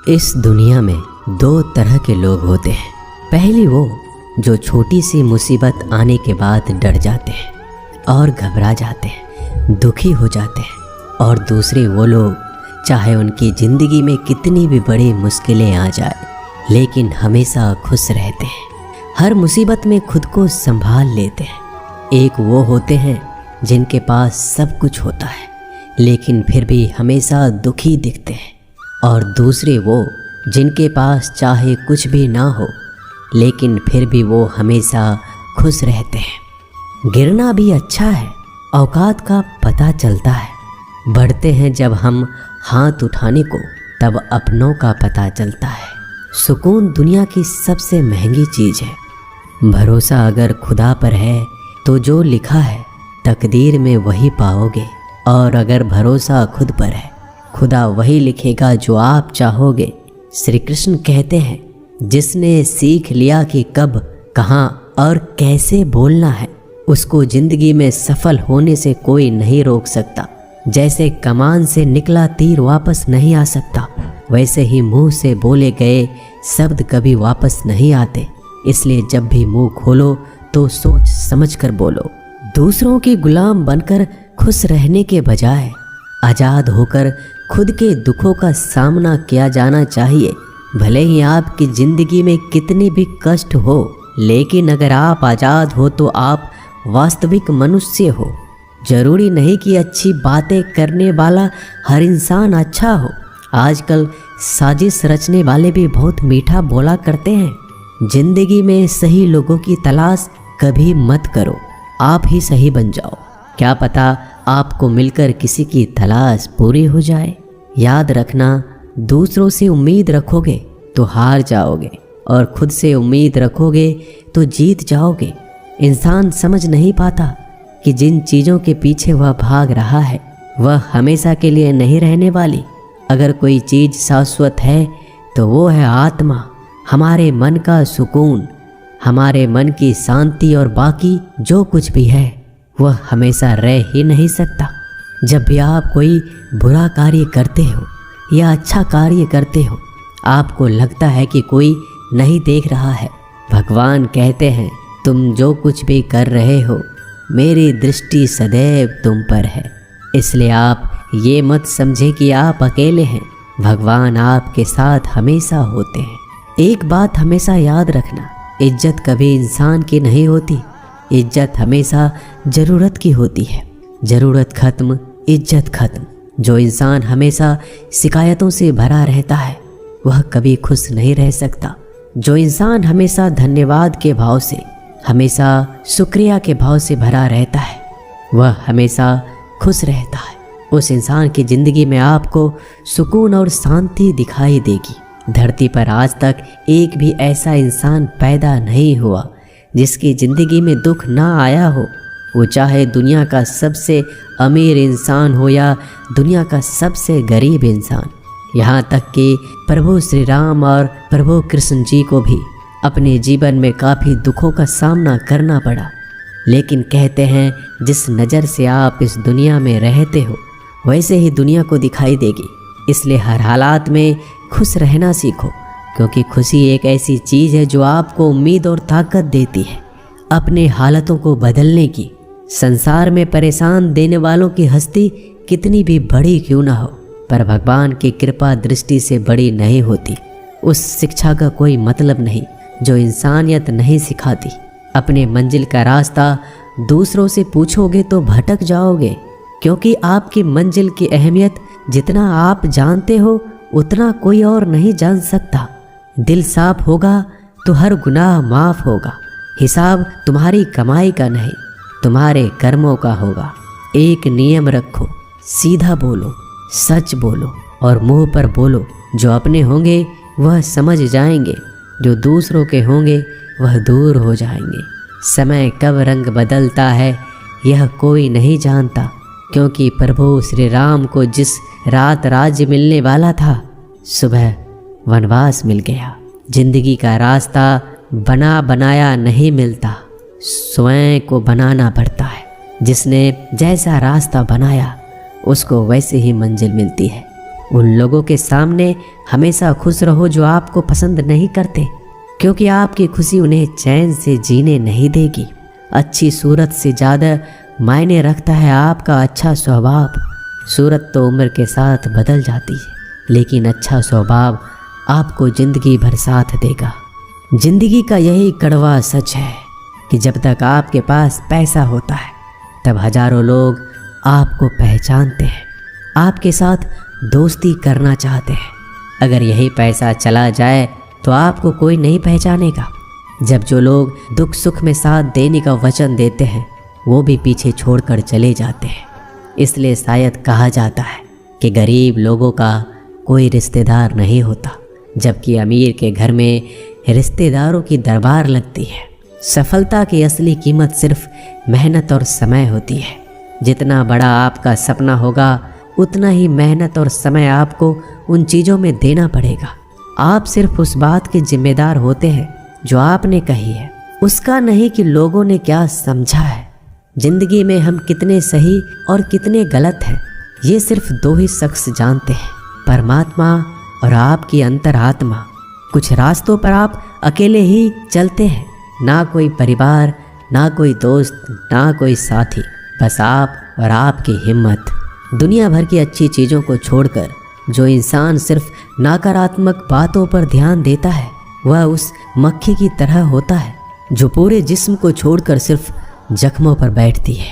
इस दुनिया में दो तरह के लोग होते हैं। पहली वो जो छोटी सी मुसीबत आने के बाद डर जाते हैं और घबरा जाते हैं, दुखी हो जाते हैं। और दूसरे वो लोग चाहे उनकी ज़िंदगी में कितनी भी बड़ी मुश्किलें आ जाए लेकिन हमेशा खुश रहते हैं, हर मुसीबत में खुद को संभाल लेते हैं। एक वो होते हैं जिनके पास सब कुछ होता है लेकिन फिर भी हमेशा दुखी दिखते हैं, और दूसरे वो जिनके पास चाहे कुछ भी ना हो लेकिन फिर भी वो हमेशा खुश रहते हैं। गिरना भी अच्छा है, औकात का पता चलता है। बढ़ते हैं जब हम हाथ उठाने को, तब अपनों का पता चलता है। सुकून दुनिया की सबसे महंगी चीज़ है। भरोसा अगर खुदा पर है तो जो लिखा है तकदीर में वही पाओगे, और अगर भरोसा खुद पर है खुदा वही लिखेगा जो आप चाहोगे। श्री कृष्ण कहते हैं, जिसने सीख लिया कि कब, कहाँ और कैसे बोलना है, उसको जिंदगी में सफल होने से कोई नहीं रोक सकता। जैसे कमान से निकला तीर वापस नहीं आ सकता, वैसे ही मुंह से बोले गए शब्द कभी वापस नहीं आते। इसलिए जब भी मुंह खोलो तो सोच समझ कर बोलो। दूसरों के गुलाम बनकर खुश रहने के बजाय आज़ाद होकर खुद के दुखों का सामना किया जाना चाहिए। भले ही आपकी ज़िंदगी में कितने भी कष्ट हो, लेकिन अगर आप आज़ाद हो तो आप वास्तविक मनुष्य हो। ज़रूरी नहीं कि अच्छी बातें करने वाला हर इंसान अच्छा हो। आजकल साजिश रचने वाले भी बहुत मीठा बोला करते हैं। ज़िंदगी में सही लोगों की तलाश कभी मत करो, आप ही सही बन जाओ। क्या पता आपको मिलकर किसी की तलाश पूरी हो जाए। याद रखना, दूसरों से उम्मीद रखोगे तो हार जाओगे, और खुद से उम्मीद रखोगे तो जीत जाओगे। इंसान समझ नहीं पाता कि जिन चीज़ों के पीछे वह भाग रहा है वह हमेशा के लिए नहीं रहने वाली। अगर कोई चीज़ शाश्वत है तो वो है आत्मा, हमारे मन का सुकून, हमारे मन की शांति, और बाकी जो कुछ भी है वह हमेशा रह ही नहीं सकता। जब भी आप कोई बुरा कार्य करते हो या अच्छा कार्य करते हो, आपको लगता है कि कोई नहीं देख रहा है, भगवान कहते हैं, तुम जो कुछ भी कर रहे हो मेरी दृष्टि सदैव तुम पर है। इसलिए आप ये मत समझे कि आप अकेले हैं, भगवान आपके साथ हमेशा होते हैं। एक बात हमेशा याद रखना, इज्जत कभी इंसान की नहीं होती, इज्जत हमेशा ज़रूरत की होती है। ज़रूरत खत्म, इज्जत खत्म। जो इंसान हमेशा शिकायतों से भरा रहता है वह कभी खुश नहीं रह सकता। जो इंसान हमेशा धन्यवाद के भाव से, हमेशा शुक्रिया के भाव से भरा रहता है वह हमेशा खुश रहता है। उस इंसान की ज़िंदगी में आपको सुकून और शांति दिखाई देगी। धरती पर आज तक एक भी ऐसा इंसान पैदा नहीं हुआ जिसकी ज़िंदगी में दुख ना आया हो। वो चाहे दुनिया का सबसे अमीर इंसान हो या दुनिया का सबसे गरीब इंसान। यहाँ तक कि प्रभु श्री राम और प्रभु कृष्ण जी को भी अपने जीवन में काफ़ी दुखों का सामना करना पड़ा, लेकिन कहते हैं जिस नज़र से आप इस दुनिया में रहते हो वैसे ही दुनिया को दिखाई देगी। इसलिए हर हालात में खुश रहना सीखो, क्योंकि खुशी एक ऐसी चीज़ है जो आपको उम्मीद और ताकत देती है अपने हालातों को बदलने की। संसार में परेशान देने वालों की हस्ती कितनी भी बड़ी क्यों ना हो, पर भगवान की कृपा दृष्टि से बड़ी नहीं होती। उस शिक्षा का कोई मतलब नहीं जो इंसानियत नहीं सिखाती। अपने मंजिल का रास्ता दूसरों से पूछोगे तो भटक जाओगे, क्योंकि आपकी मंजिल की अहमियत जितना आप जानते हो उतना कोई और नहीं जान सकता। दिल साफ होगा तो हर गुनाह माफ़ होगा। हिसाब तुम्हारी कमाई का नहीं, तुम्हारे कर्मों का होगा। एक नियम रखो, सीधा बोलो, सच बोलो और मुंह पर बोलो। जो अपने होंगे वह समझ जाएंगे, जो दूसरों के होंगे वह दूर हो जाएंगे। समय कब रंग बदलता है यह कोई नहीं जानता, क्योंकि प्रभु श्री राम को जिस रात राज्य मिलने वाला था सुबह वनवास मिल गया। जिंदगी का रास्ता बना बनाया नहीं मिलता, स्वयं को बनाना पड़ता है। जिसने जैसा रास्ता बनाया उसको वैसे ही मंजिल मिलती है। उन लोगों के सामने हमेशा खुश रहो जो आपको पसंद नहीं करते, क्योंकि आपकी खुशी उन्हें चैन से जीने नहीं देगी। अच्छी सूरत से ज़्यादा मायने रखता है आपका अच्छा स्वभाव। सूरत तो उम्र के साथ बदल जाती है, लेकिन अच्छा स्वभाव आपको ज़िंदगी भर साथ देगा। ज़िंदगी का यही कड़वा सच है कि जब तक आपके पास पैसा होता है तब हजारों लोग आपको पहचानते हैं, आपके साथ दोस्ती करना चाहते हैं। अगर यही पैसा चला जाए तो आपको कोई नहीं पहचानेगा। जब जो लोग दुख सुख में साथ देने का वचन देते हैं वो भी पीछे छोड़कर चले जाते हैं। इसलिए शायद कहा जाता है कि गरीब लोगों का कोई रिश्तेदार नहीं होता, जबकि अमीर के घर में रिश्तेदारों की दरबार लगती है। सफलता की असली कीमत सिर्फ मेहनत और समय होती है। जितना बड़ा आपका सपना होगा उतना ही मेहनत और समय आपको उन चीज़ों में देना पड़ेगा। आप सिर्फ उस बात के जिम्मेदार होते हैं जो आपने कही है, उसका नहीं कि लोगों ने क्या समझा है। जिंदगी में हम कितने सही और कितने गलत हैं ये सिर्फ दो ही शख्स जानते हैं, परमात्मा और आपकी अंतरात्मा। कुछ रास्तों पर आप अकेले ही चलते हैं, ना कोई परिवार, ना कोई दोस्त, ना कोई साथी, बस आप और आपकी हिम्मत। दुनिया भर की अच्छी चीज़ों को छोड़कर जो इंसान सिर्फ नकारात्मक बातों पर ध्यान देता है वह उस मक्खी की तरह होता है जो पूरे जिस्म को छोड़कर सिर्फ जख्मों पर बैठती है।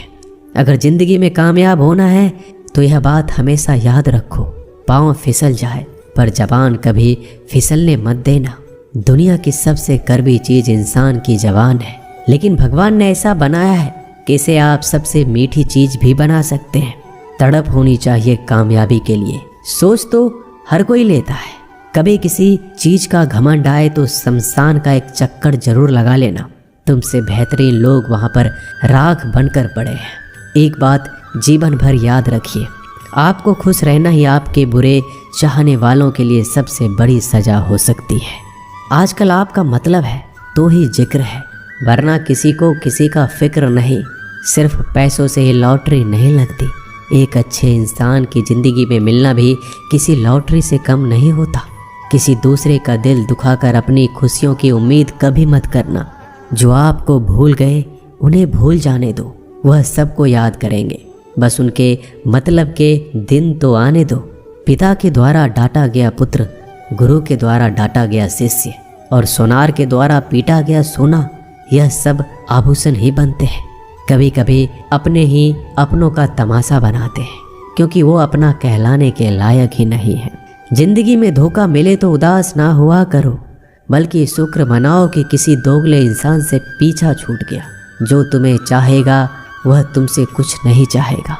अगर ज़िंदगी में कामयाब होना है तो यह बात हमेशा याद रखो, पाँव फिसल जाए पर जबान कभी फिसलने मत देना। दुनिया की सबसे कड़वी चीज़ इंसान की जबान है, लेकिन भगवान ने ऐसा बनाया है कि इसे आप सबसे मीठी चीज़ भी बना सकते हैं। तड़प होनी चाहिए कामयाबी के लिए। सोच तो हर कोई लेता है, कभी किसी चीज़ का घमंड आए तो शमशान का एक चक्कर जरूर लगा लेना। तुमसे बेहतरीन लोग वहाँ पर राख बनकर पड़े हैं। एक बात जीवन भर याद रखिए, आपको खुश रहना ही आपके बुरे चाहने वालों के लिए सबसे बड़ी सज़ा हो सकती है। आजकल आपका मतलब है तो ही जिक्र है, वरना किसी को किसी का फिक्र नहीं। सिर्फ पैसों से ही लॉटरी नहीं लगती। एक अच्छे इंसान की ज़िंदगी में मिलना भी किसी लॉटरी से कम नहीं होता। किसी दूसरे का दिल दुखाकर अपनी खुशियों की उम्मीद कभी मत करना। जो आपको भूल गए उन्हें भूल जाने दो, वह सबको याद करेंगे, बस उनके मतलब के दिन तो आने दो। पिता के द्वारा डांटा गया पुत्र, गुरु के द्वारा डांटा गया शिष्य और सोनार के द्वारा पीटा गया सोना, यह सब आभूषण ही बनते हैं। कभी कभी अपने ही अपनों का तमाशा बनाते हैं, क्योंकि वो अपना कहलाने के लायक ही नहीं है। जिंदगी में धोखा मिले तो उदास ना हुआ करो, बल्कि शुक्र मनाओ कि किसी दोगले इंसान से पीछा छूट गया। जो तुम्हें चाहेगा वह तुमसे कुछ नहीं चाहेगा,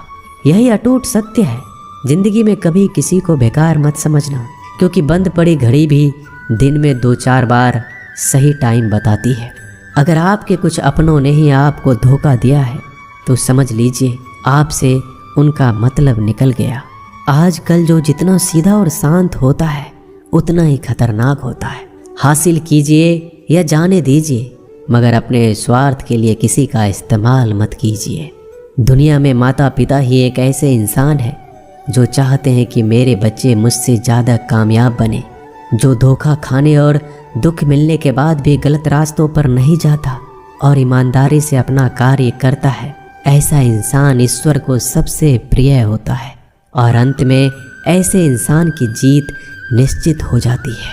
यही अटूट सत्य है। जिंदगी में कभी किसी को बेकार मत समझना, क्योंकि बंद पड़ी घड़ी भी दिन में 2-4 बार सही टाइम बताती है। अगर आपके कुछ अपनों ने ही आपको धोखा दिया है तो समझ लीजिए आपसे उनका मतलब निकल गया। आजकल जो जितना सीधा और शांत होता है उतना ही खतरनाक होता है। हासिल कीजिए या जाने दीजिए, मगर अपने स्वार्थ के लिए किसी का इस्तेमाल मत कीजिए। दुनिया में माता पिता ही एक ऐसे इंसान है जो चाहते हैं कि मेरे बच्चे मुझसे ज़्यादा कामयाब बने, जो धोखा खाने और दुख मिलने के बाद भी गलत रास्तों पर नहीं जाता और ईमानदारी से अपना कार्य करता है। ऐसा इंसान ईश्वर को सबसे प्रिय होता है और अंत में ऐसे इंसान की जीत निश्चित हो जाती है।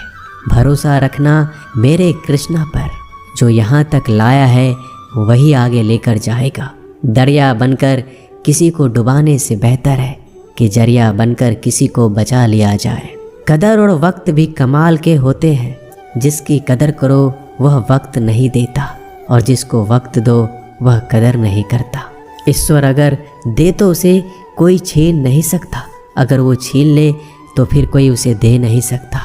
भरोसा रखना मेरे कृष्णा पर, जो यहाँ तक लाया है वही आगे लेकर जाएगा। दरिया बनकर किसी को डुबाने से बेहतर है कि जरिया बनकर किसी को बचा लिया जाए। कदर और वक्त भी कमाल के होते हैं। जिसकी कदर करो वह वक्त नहीं देता और जिसको वक्त दो वह कदर नहीं करता। ईश्वर अगर दे तो उसे कोई छीन नहीं सकता, अगर वो छीन ले तो फिर कोई उसे दे नहीं सकता।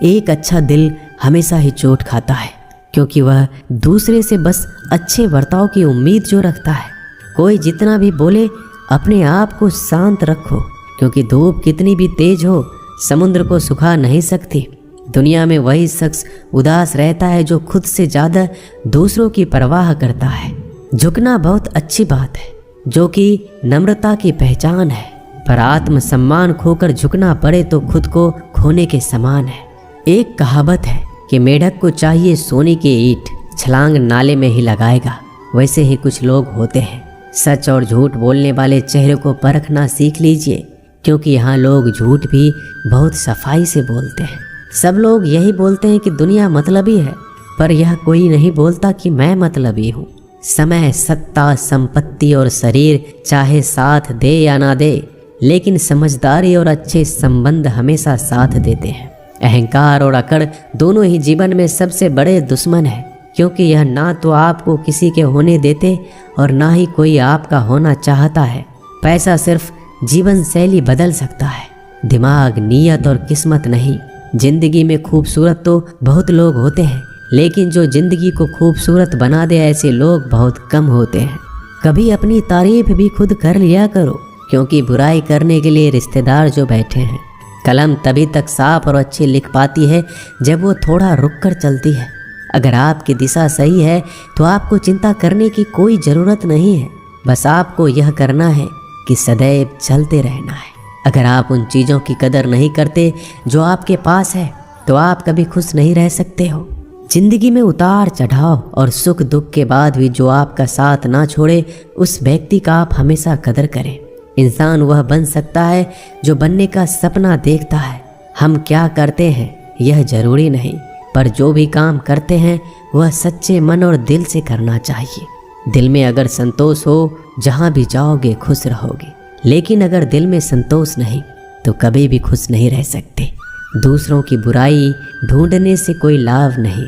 एक अच्छा दिल हमेशा ही चोट खाता है, क्योंकि वह दूसरे से बस अच्छे बर्ताव की उम्मीद जो रखता है। कोई जितना भी बोले अपने आप को शांत रखो, क्योंकि धूप कितनी भी तेज हो समुद्र को सुखा नहीं सकती। दुनिया में वही शख्स उदास रहता है जो खुद से ज़्यादा दूसरों की परवाह करता है। झुकना बहुत अच्छी बात है, जो कि नम्रता की पहचान है। पर आत्मसम्मान खोकर झुकना पड़े तो खुद को खोने के समान है। एक कहावत है कि मेढक को चाहिए सोने की ईंट, छलांग नाले में ही लगाएगा। वैसे ही कुछ लोग होते हैं। सच और झूठ बोलने वाले चेहरे को परखना सीख लीजिए, क्योंकि यहाँ लोग झूठ भी बहुत सफाई से बोलते हैं। सब लोग यही बोलते हैं कि दुनिया मतलबी है, पर यह कोई नहीं बोलता कि मैं मतलबी हूँ। समय, सत्ता, संपत्ति और शरीर चाहे साथ दे या ना दे, लेकिन समझदारी और अच्छे संबंध हमेशा साथ देते हैं। अहंकार और अकड़ दोनों ही जीवन में सबसे बड़े दुश्मन हैं, क्योंकि यह ना तो आपको किसी के होने देते और ना ही कोई आपका होना चाहता है। पैसा सिर्फ जीवन शैली बदल सकता है, दिमाग, नीयत और किस्मत नहीं। जिंदगी में खूबसूरत तो बहुत लोग होते हैं, लेकिन जो जिंदगी को खूबसूरत बना दे ऐसे लोग बहुत कम होते हैं। कभी अपनी तारीफ भी खुद कर लिया करो, क्योंकि बुराई करने के लिए रिश्तेदार जो बैठे हैं। कलम तभी तक साफ और अच्छी लिख पाती है जब वो थोड़ा रुक कर चलती है। अगर आपकी दिशा सही है तो आपको चिंता करने की कोई ज़रूरत नहीं है। बस आपको यह करना है कि सदैव चलते रहना है। अगर आप उन चीज़ों की कदर नहीं करते जो आपके पास है, तो आप कभी खुश नहीं रह सकते हो। जिंदगी में उतार चढ़ाव और सुख दुख के बाद भी जो आपका साथ ना छोड़े, उस व्यक्ति का आप हमेशा कदर करें। इंसान वह बन सकता है जो बनने का सपना देखता है। हम क्या करते हैं यह जरूरी नहीं, पर जो भी काम करते हैं वह सच्चे मन और दिल से करना चाहिए। दिल में अगर संतोष हो, जहाँ भी जाओगे खुश रहोगे। लेकिन अगर दिल में संतोष नहीं तो कभी भी खुश नहीं रह सकते। दूसरों की बुराई ढूंढने से कोई लाभ नहीं,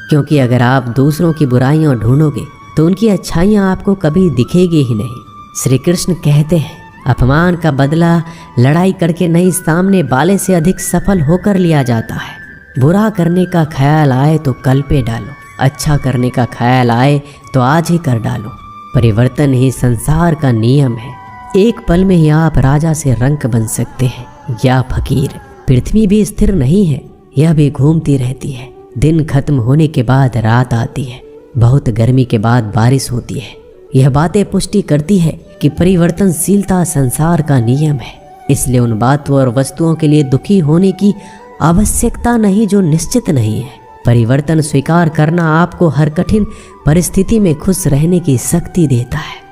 क्योंकि अगर आप दूसरों की बुराइयां ढूंढोगे तो उनकी अच्छाइयां आपको कभी दिखेगी ही नहीं। श्री कृष्ण कहते हैं, अपमान का बदला लड़ाई करके नहीं, सामने वाले से अधिक सफल होकर लिया जाता है। बुरा करने का ख्याल आए तो कल पे डालो, अच्छा करने का ख्याल आए तो आज ही कर डालो। परिवर्तन ही संसार का नियम है। एक पल में ही आप राजा से रंक बन सकते हैं या फकीर। पृथ्वी भी स्थिर नहीं है, यह भी घूमती रहती है। दिन खत्म होने के बाद रात आती है, बहुत गर्मी के बाद बारिश होती है। यह बातें पुष्टि करती है कि परिवर्तनशीलता संसार का नियम है। इसलिए उन बातों और वस्तुओं के लिए दुखी होने की आवश्यकता नहीं जो निश्चित नहीं है। परिवर्तन स्वीकार करना आपको हर कठिन परिस्थिति में खुश रहने की शक्ति देता है।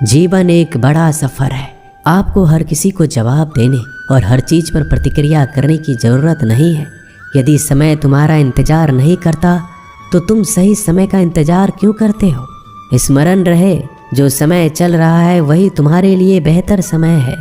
जीवन एक बड़ा सफर है। आपको हर किसी को जवाब देने और हर चीज पर प्रतिक्रिया करने की जरूरत नहीं है। यदि समय तुम्हारा इंतजार नहीं करता तो तुम सही समय का इंतजार क्यों करते हो? स्मरण रहे, जो समय चल रहा है वही तुम्हारे लिए बेहतर समय है।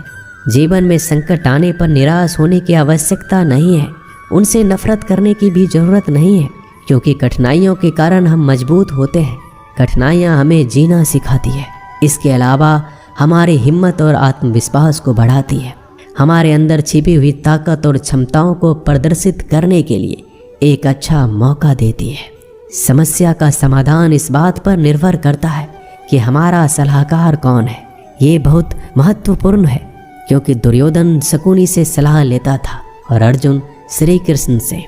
जीवन में संकट आने पर निराश होने की आवश्यकता नहीं है। उनसे नफरत करने की भी जरूरत नहीं है, क्योंकि कठिनाइयों के कारण हम मजबूत होते हैं। कठिनाइयाँ हमें जीना सिखाती है। इसके अलावा हमारी हिम्मत और आत्मविश्वास को बढ़ाती है। हमारे अंदर छिपी हुई ताकत और क्षमताओं को प्रदर्शित करने के लिए एक अच्छा मौका देती है। समस्या का समाधान इस बात पर निर्भर करता है कि हमारा सलाहकार कौन है। ये बहुत महत्वपूर्ण है, क्योंकि दुर्योधन शकुनी से सलाह लेता था और अर्जुन श्री कृष्ण से।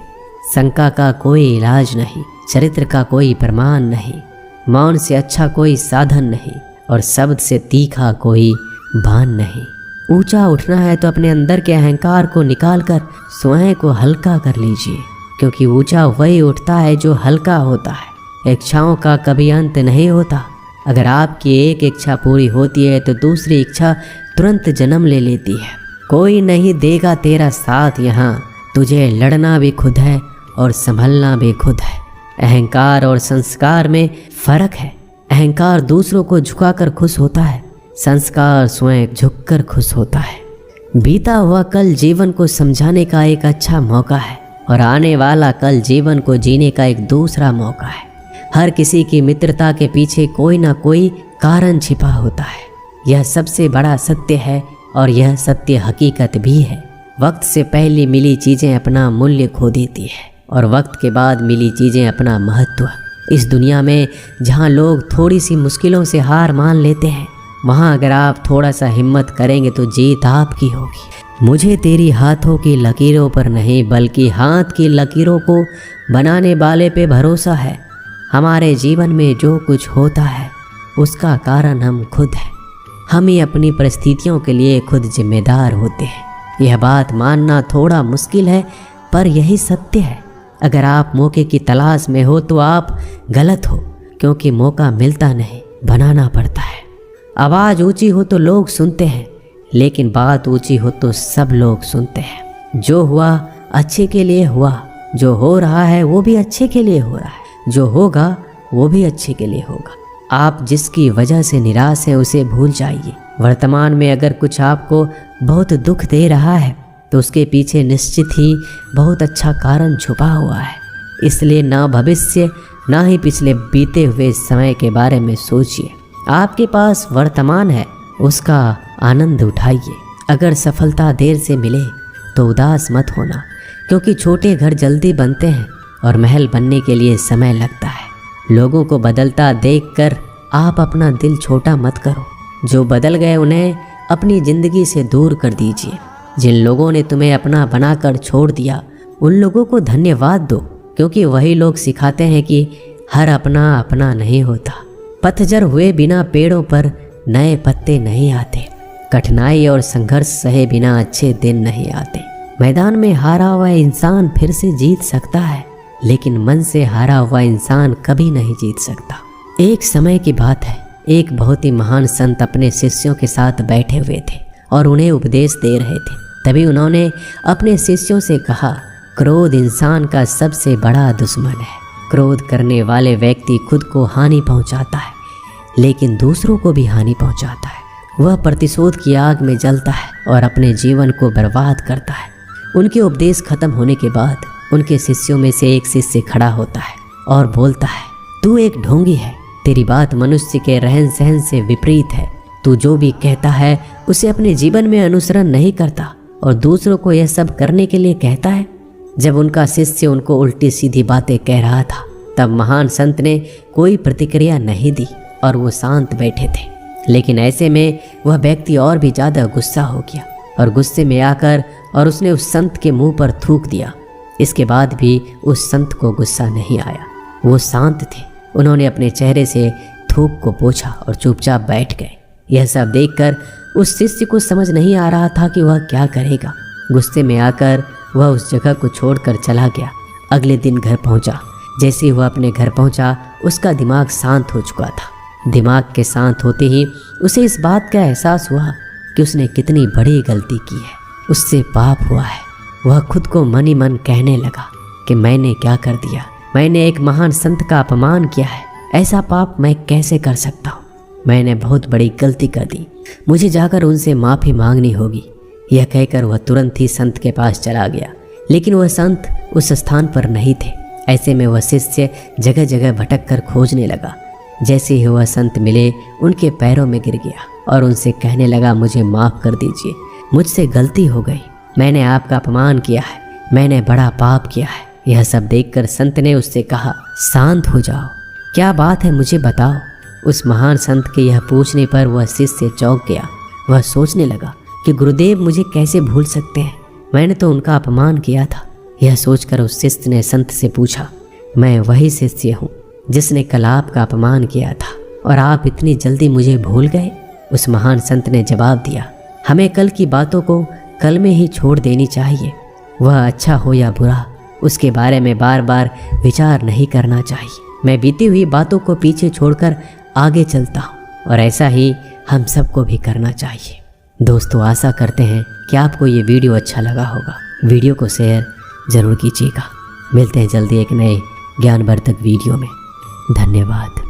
शंका का कोई इलाज नहीं, चरित्र का कोई प्रमाण नहीं, मौन से अच्छा कोई साधन नहीं और शब्द से तीखा कोई बाण नहीं। ऊंचा उठना है तो अपने अंदर के अहंकार को निकालकर स्वयं को हल्का कर लीजिए, क्योंकि ऊंचा वही उठता है जो हल्का होता है। इच्छाओं का कभी अंत नहीं होता। अगर आपकी एक इच्छा पूरी होती है तो दूसरी इच्छा तुरंत जन्म ले लेती है। कोई नहीं देगा तेरा साथ यहाँ, तुझे लड़ना भी खुद है और संभलना भी खुद है। अहंकार और संस्कार में फर्क है। अहंकार दूसरों को झुकाकर खुश होता है, संस्कार स्वयं झुककर खुश होता है। बीता हुआ कल जीवन को समझाने का एक अच्छा मौका है और आने वाला कल जीवन को जीने का एक दूसरा मौका है। हर किसी की मित्रता के पीछे कोई ना कोई कारण छिपा होता है। यह सबसे बड़ा सत्य है और यह सत्य हकीकत भी है। वक्त से पहले मिली चीज़ें अपना मूल्य खो देती है और वक्त के बाद मिली चीज़ें अपना महत्व। इस दुनिया में जहाँ लोग थोड़ी सी मुश्किलों से हार मान लेते हैं, वहाँ अगर आप थोड़ा सा हिम्मत करेंगे तो जीत आपकी होगी। मुझे तेरी हाथों की लकीरों पर नहीं, बल्कि हाथ की लकीरों को बनाने वाले पे भरोसा है। हमारे जीवन में जो कुछ होता है उसका कारण हम खुद हैं। हम ही अपनी परिस्थितियों के लिए खुद जिम्मेदार होते हैं। यह बात मानना थोड़ा मुश्किल है, पर यही सत्य है। अगर आप मौके की तलाश में हो तो आप गलत हो, क्योंकि मौका मिलता नहीं, बनाना पड़ता है। आवाज़ ऊंची हो तो लोग सुनते हैं, लेकिन बात ऊंची हो तो सब लोग सुनते हैं। जो हुआ अच्छे के लिए हुआ, जो हो रहा है वो भी अच्छे के लिए हो रहा है, जो होगा वो भी अच्छे के लिए होगा। आप जिसकी वजह से निराश हैं उसे भूल जाइए। वर्तमान में अगर कुछ आपको बहुत दुख दे रहा है तो उसके पीछे निश्चित ही बहुत अच्छा कारण छुपा हुआ है। इसलिए ना भविष्य ना ही पिछले बीते हुए समय के बारे में सोचिए। आपके पास वर्तमान है, उसका आनंद उठाइए। अगर सफलता देर से मिले तो उदास मत होना, क्योंकि छोटे घर जल्दी बनते हैं और महल बनने के लिए समय लगता है। लोगों को बदलता देखकर आप अपना दिल छोटा मत करो। जो बदल गए उन्हें अपनी ज़िंदगी से दूर कर दीजिए। जिन लोगों ने तुम्हें अपना बनाकर छोड़ दिया उन लोगों को धन्यवाद दो, क्योंकि वही लोग सिखाते हैं कि हर अपना अपना नहीं होता। पतझड़ हुए बिना पेड़ों पर नए पत्ते नहीं आते। कठिनाई और संघर्ष सहे बिना अच्छे दिन नहीं आते। मैदान में हारा हुआ इंसान फिर से जीत सकता है, लेकिन मन से हारा हुआ इंसान कभी नहीं जीत सकता। एक समय की बात है, एक बहुत ही महान संत अपने शिष्यों के साथ बैठे हुए थे और उन्हें उपदेश दे रहे थे। तभी उन्होंने अपने शिष्यों से कहा, क्रोध इंसान का सबसे बड़ा दुश्मन है। क्रोध करने वाले व्यक्ति खुद को हानि पहुंचाता है, लेकिन दूसरों को भी हानि पहुंचाता है। वह प्रतिशोध की आग में जलता है और अपने जीवन को बर्बाद करता है। उनके उपदेश खत्म होने के बाद उनके शिष्यों में से एक शिष्य खड़ा होता है और बोलता है, तू एक ढोंगी है। तेरी बात मनुष्य के रहन सहन से विपरीत है। तू जो भी कहता है उसे अपने जीवन में अनुसरण नहीं करता और दूसरों को यह सब करने के लिए कहता है। जब उनका शिष्य उनको उल्टी सीधी बातें कह रहा था, तब महान संत ने कोई प्रतिक्रिया नहीं दी और वो शांत बैठे थे। लेकिन ऐसे में वह व्यक्ति और भी ज़्यादा गुस्सा हो गया और गुस्से में आकर और उसने उस संत के मुंह पर थूक दिया। इसके बाद भी उस संत को गुस्सा नहीं आया। वो शांत थे। उन्होंने अपने चेहरे से थूक को पोंछा और चुपचाप बैठ गए। यह सब देखकर उस शिष्य को समझ नहीं आ रहा था कि वह क्या करेगा। गुस्से में आकर वह उस जगह को छोड़कर चला गया। अगले दिन घर पहुंचा। जैसे ही वह अपने घर पहुंचा, उसका दिमाग शांत हो चुका था। दिमाग के शांत होते ही उसे इस बात का एहसास हुआ कि उसने कितनी बड़ी गलती की है। उससे पाप हुआ है। वह खुद को मन ही मन कहने लगा कि मैंने क्या कर दिया। मैंने एक महान संत का अपमान किया है। ऐसा पाप मैं कैसे कर सकता हूँ। मैंने बहुत बड़ी गलती कर दी। मुझे जाकर उनसे माफ़ी मांगनी होगी। यह कहकर वह तुरंत ही संत के पास चला गया, लेकिन वह संत उस स्थान पर नहीं थे। ऐसे में वह शिष्य जगह जगह भटक कर खोजने लगा। जैसे ही वह संत मिले, उनके पैरों में गिर गया और उनसे कहने लगा, मुझे माफ़ कर दीजिए, मुझसे गलती हो गई। मैंने आपका अपमान किया है। मैंने बड़ा पाप किया है। यह सब देखकर संत ने उससे कहा, शांत हो जाओ, क्या बात है मुझे बताओ। उस महान संत के यह पूछने पर वह शिष्य चौंक गया। वह सोचने लगा कि गुरुदेव मुझे कैसे भूल सकते हैं, मैंने तो उनका अपमान किया था। यह सोचकर उस शिष्य ने संत से पूछा, मैं वही शिष्य हूँ जिसने कल आपका अपमान किया था और आप इतनी जल्दी मुझे भूल गए। उस महान संत ने जवाब दिया, हमें कल की बातों को कल में ही छोड़ देनी चाहिए। वह अच्छा हो या बुरा, उसके बारे में बार बार विचार नहीं करना चाहिए। मैं बीती हुई बातों को पीछे छोड़कर आगे चलता हूँ और ऐसा ही हम सबको भी करना चाहिए। दोस्तों, आशा करते हैं कि आपको ये वीडियो अच्छा लगा होगा। वीडियो को शेयर ज़रूर कीजिएगा। मिलते हैं जल्दी एक नए ज्ञानवर्धक वीडियो में। धन्यवाद।